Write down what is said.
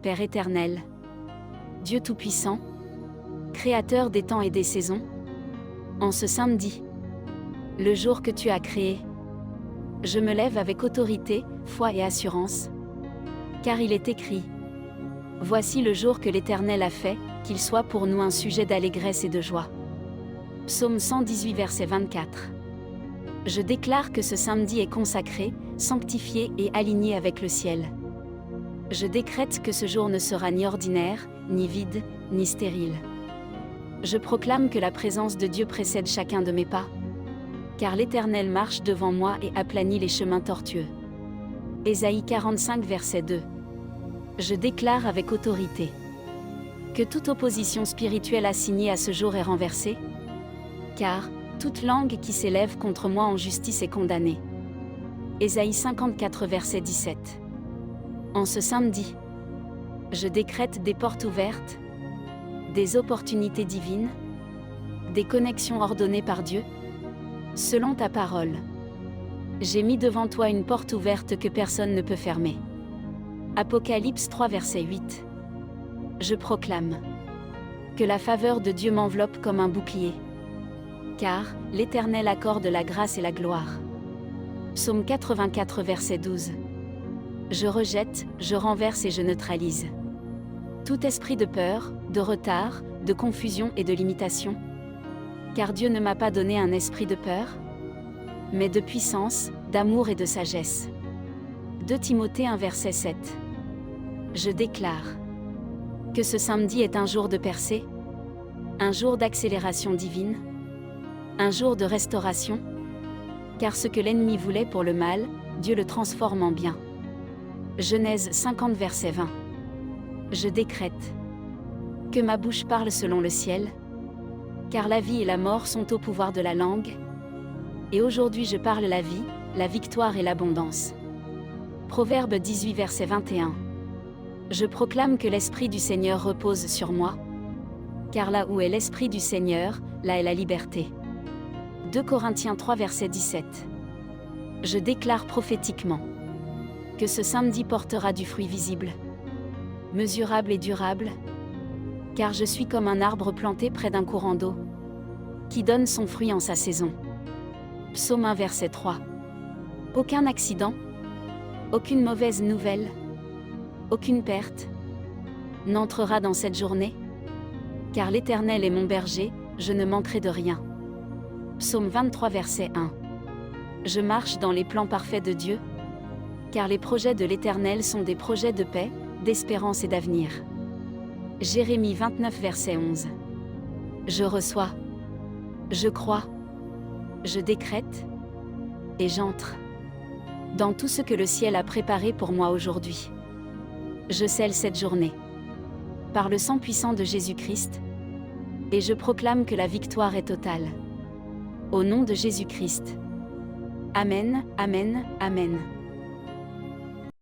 Père éternel, Dieu Tout-Puissant, Créateur des temps et des saisons, en ce samedi, le jour que tu as créé, je me lève avec autorité, foi et assurance, car il est écrit: voici le jour que l'Éternel a fait, qu'il soit pour nous un sujet d'allégresse et de joie. Psaume 118 verset 24. Je déclare que ce samedi est consacré, sanctifié et aligné avec le ciel. Je décrète que ce jour ne sera ni ordinaire, ni vide, ni stérile. Je proclame que la présence de Dieu précède chacun de mes pas, car l'Éternel marche devant moi et aplanit les chemins tortueux. Ésaïe 45 verset 2. Je déclare avec autorité que toute opposition spirituelle assignée à ce jour est renversée, car toute langue qui s'élève contre moi en justice est condamnée. Ésaïe 54 verset 17. En ce samedi, je décrète des portes ouvertes, des opportunités divines, des connexions ordonnées par Dieu, selon ta parole. J'ai mis devant toi une porte ouverte que personne ne peut fermer. Apocalypse 3 verset 8. Je proclame que la faveur de Dieu m'enveloppe comme un bouclier, car l'Éternel accorde la grâce et la gloire. Psaume 84 verset 12. Je rejette, je renverse et je neutralise tout esprit de peur, de retard, de confusion et de limitation, car Dieu ne m'a pas donné un esprit de peur, mais de puissance, d'amour et de sagesse. 2 Timothée 1 verset 7. Je déclare que ce samedi est un jour de percée, un jour d'accélération divine, un jour de restauration, car ce que l'ennemi voulait pour le mal, Dieu le transforme en bien. Genèse 50 verset 20. Je décrète que ma bouche parle selon le ciel, car la vie et la mort sont au pouvoir de la langue, et aujourd'hui je parle la vie, la victoire et l'abondance. Proverbe 18 verset 21. Je proclame que l'Esprit du Seigneur repose sur moi, car là où est l'Esprit du Seigneur, là est la liberté. 2 Corinthiens 3 verset 17. Je déclare prophétiquement que ce samedi portera du fruit visible, mesurable et durable, car je suis comme un arbre planté près d'un courant d'eau, qui donne son fruit en sa saison. Psaume 1 verset 3. Aucun accident, aucune mauvaise nouvelle, aucune perte n'entrera dans cette journée, car l'Éternel est mon berger, je ne manquerai de rien. Psaume 23 verset 1. Je marche dans les plans parfaits de Dieu, car les projets de l'Éternel sont des projets de paix, d'espérance et d'avenir. Jérémie 29 verset 11. Je reçois, je crois, je décrète, et j'entre dans tout ce que le ciel a préparé pour moi aujourd'hui. Je scelle cette journée par le sang puissant de Jésus-Christ, et je proclame que la victoire est totale. Au nom de Jésus-Christ. Amen, amen, amen.